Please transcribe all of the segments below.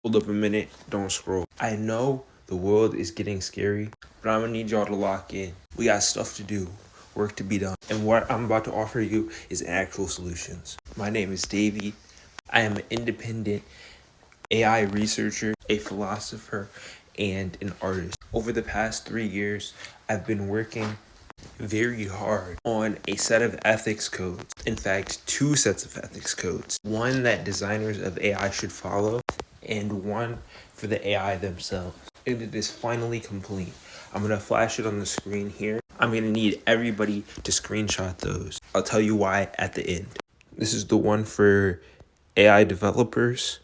Hold up a minute, don't scroll. I know the world is getting scary, but I'm gonna need y'all to lock in. We got stuff to do, work to be done. And what I'm about to offer you is actual solutions. My name is Davey. I am an independent AI researcher, a philosopher, and an artist. Over the past 3 years, I've been working very hard on a set of ethics codes. In fact, 2 sets of ethics codes. One that designers of AI should follow, and one for the AI themselves. And it is finally complete. I'm gonna flash it on the screen here. I'm gonna need everybody to screenshot those. I'll tell you why at the end. This is the one for AI developers.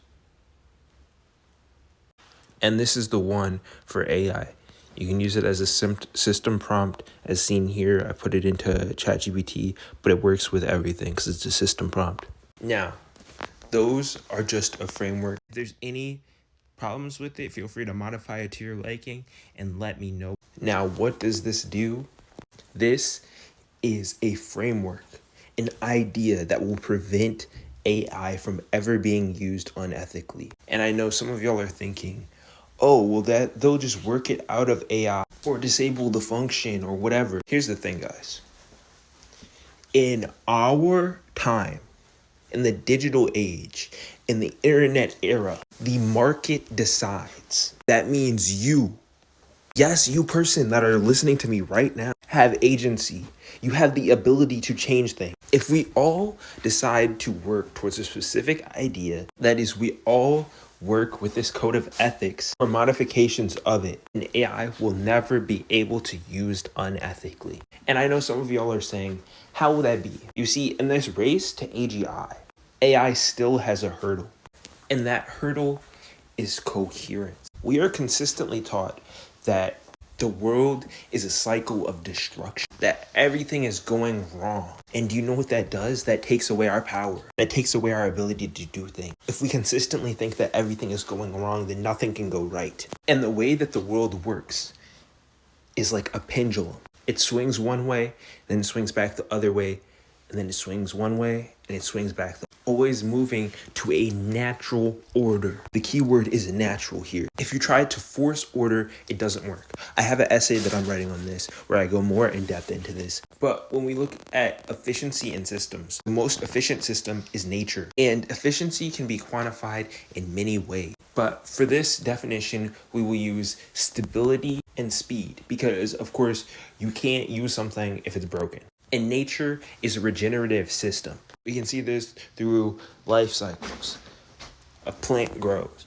And this is the one for AI. You can use it as a system prompt as seen here. I put it into ChatGPT, but it works with everything because it's a system prompt. Now, those are just a framework. If there's any problems with it, feel free to modify it to your liking and let me know. Now, what does this do? This is a framework, an idea that will prevent AI from ever being used unethically. And I know some of y'all are thinking, oh, well, that they'll just work it out of AI or disable the function or whatever. Here's the thing, guys. In our time, in the digital age, in the internet era, the market decides. That means you, yes, you person that are listening to me right now, have agency. You have the ability to change things. If we all decide to work towards a specific idea, that is, we all work with this code of ethics or modifications of it, and AI will never be able to used unethically. And I know some of y'all are saying, how will that be? You see, in this race to AGI, AI still has a hurdle, and that hurdle is coherence. We are consistently taught that the world is a cycle of destruction, that everything is going wrong. And do you know what that does? That takes away our power. That takes away our ability to do things. If we consistently think that everything is going wrong, then nothing can go right. And the way that the world works is like a pendulum. It swings one way, then it swings back the other way, and then it swings one way, and it swings back always moving to a natural order. The key word is natural here. If you try to force order, it doesn't work. I have an essay that I'm writing on this where I go more in depth into this. But when we look at efficiency in systems, the most efficient system is nature. And efficiency can be quantified in many ways. But for this definition, we will use stability and speed because, of course, you can't use something if it's broken. And nature is a regenerative system. We can see this through life cycles. A plant grows.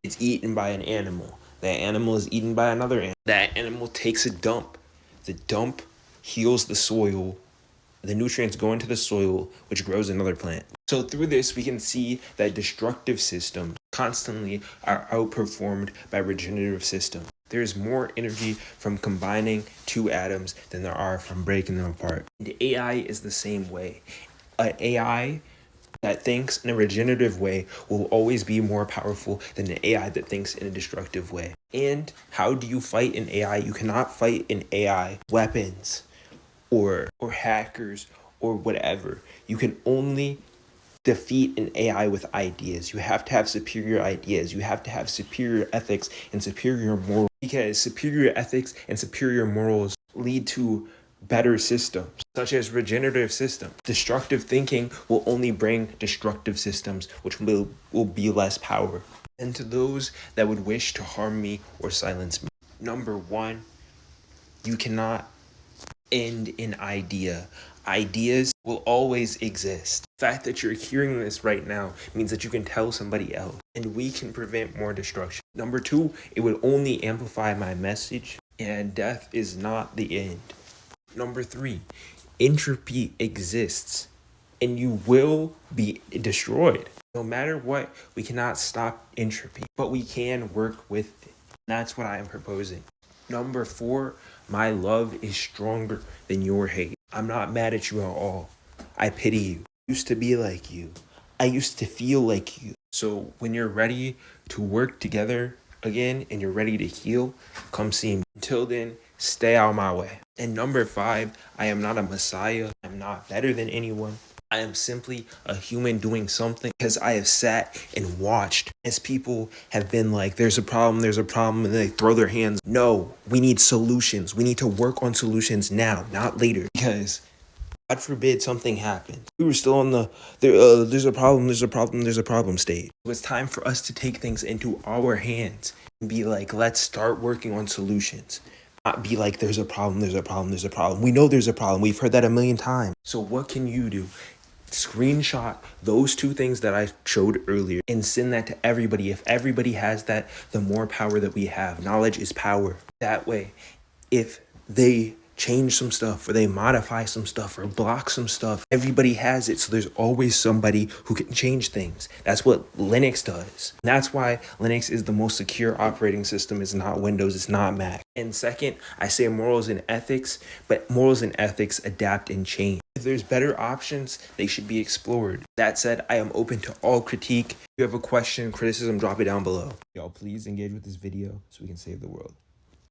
It's eaten by an animal. That animal is eaten by another animal. That animal takes a dump. The dump heals the soil. The nutrients go into the soil, which grows another plant. So through this, we can see that destructive systems constantly are outperformed by regenerative systems. There is more energy from combining 2 atoms than there are from breaking them apart. And AI is the same way. An AI that thinks in a regenerative way will always be more powerful than an AI that thinks in a destructive way. And how do you fight an AI? You cannot fight an AI weapons or hackers or whatever. You can only defeat an AI with ideas. You have to have superior ideas. You have to have superior ethics and superior morals, because superior ethics and superior morals lead to better systems, such as regenerative systems. Destructive thinking will only bring destructive systems, which will be less power. And to those that would wish to harm me or silence me, number 1, you cannot end an idea. Ideas will always exist. The fact that you're hearing this right now means that you can tell somebody else, and we can prevent more destruction. Number 2, it would only amplify my message, and death is not the end. Number 3, entropy exists, and you will be destroyed. No matter what, we cannot stop entropy, but we can work with it. That's what I am proposing. Number 4, my love is stronger than your hate. I'm not mad at you at all. I pity you. I used to be like you. I used to feel like you. So when you're ready to work together again and you're ready to heal, come see me. Until then, stay out of my way. And number 5, I am not a messiah. I'm not better than anyone. I am simply a human doing something because I have sat and watched as people have been like, there's a problem, and they throw their hands. No, we need solutions. We need to work on solutions now, not later. Because God forbid something happens. We were still on there's a problem stage. It was time for us to take things into our hands and be like, let's start working on solutions. Not be like, there's a problem. We know there's a problem. We've heard that a million times. So what can you do? Screenshot those two things that I showed earlier and send that to everybody. If everybody has that, the more power that we have. Knowledge is power. That way, if they change some stuff or they modify some stuff or block some stuff, everybody has it. So there's always somebody who can change things. That's what Linux does. And that's why Linux is the most secure operating system. It's not Windows, it's not Mac. And second, I say morals and ethics, but morals and ethics adapt and change. If there's better options, they should be explored. That said, I am open to all critique. If you have a question, criticism, drop it down below. Y'all please engage with this video so we can save the world.